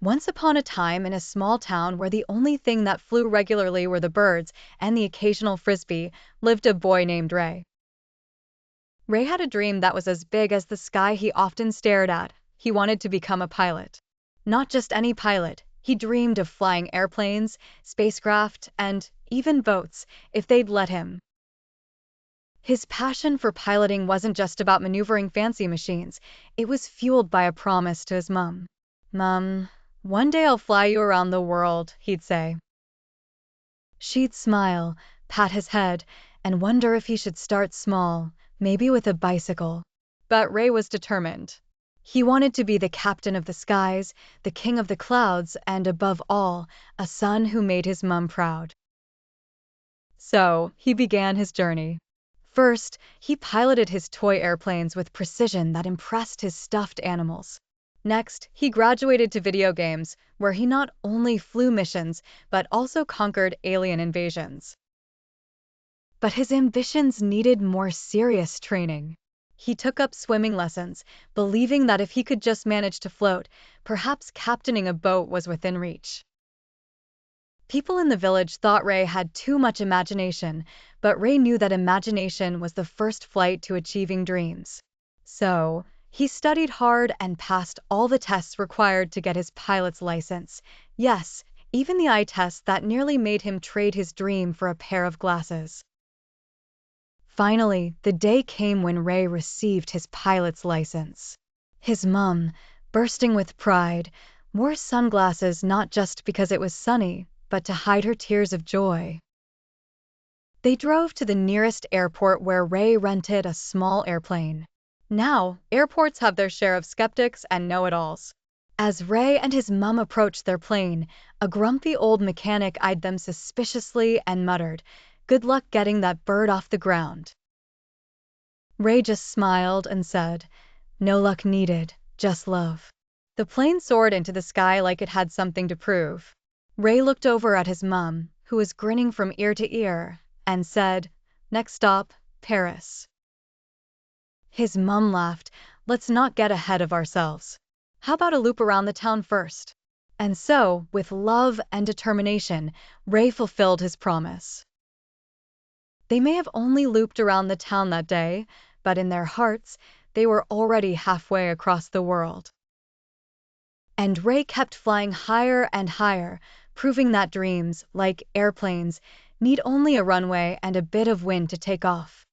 Once upon a time, in a small town where the only thing that flew regularly were the birds and the occasional frisbee, lived a boy named Ray. Ray had a dream that was as big as the sky he often stared at. He wanted to become a pilot. Not just any pilot. He dreamed of flying airplanes, spacecraft, and even boats, if they'd let him. His passion for piloting wasn't just about maneuvering fancy machines. It was fueled by a promise to his mom. "Mom, one day I'll fly you around the world," he'd say. She'd smile, pat his head, and wonder if he should start small, maybe with a bicycle. But Ray was determined. He wanted to be the captain of the skies, the king of the clouds, and above all, a son who made his mom proud. So, he began his journey. First, he piloted his toy airplanes with precision that impressed his stuffed animals. Next, he graduated to video games, where he not only flew missions, but also conquered alien invasions. But his ambitions needed more serious training. He took up swimming lessons, believing that if he could just manage to float, perhaps captaining a boat was within reach. People in the village thought Ray had too much imagination, but Ray knew that imagination was the first flight to achieving dreams. So, he studied hard and passed all the tests required to get his pilot's license. Yes, even the eye test that nearly made him trade his dream for a pair of glasses. Finally, the day came when Ray received his pilot's license. His mom, bursting with pride, wore sunglasses not just because it was sunny, but to hide her tears of joy. They drove to the nearest airport where Ray rented a small airplane. Now, airports have their share of skeptics and know-it-alls. As Ray and his mom approached their plane, a grumpy old mechanic eyed them suspiciously and muttered, "Good luck getting that bird off the ground." Ray just smiled and said, "No luck needed, just love." The plane soared into the sky like it had something to prove. Ray looked over at his mom, who was grinning from ear to ear, and said, "Next stop, Paris." His mom laughed, "Let's not get ahead of ourselves. How about a loop around the town first?" And so, with love and determination, Ray fulfilled his promise. They may have only looped around the town that day, but in their hearts, they were already halfway across the world. And Ray kept flying higher and higher, proving that dreams, like airplanes, need only a runway and a bit of wind to take off.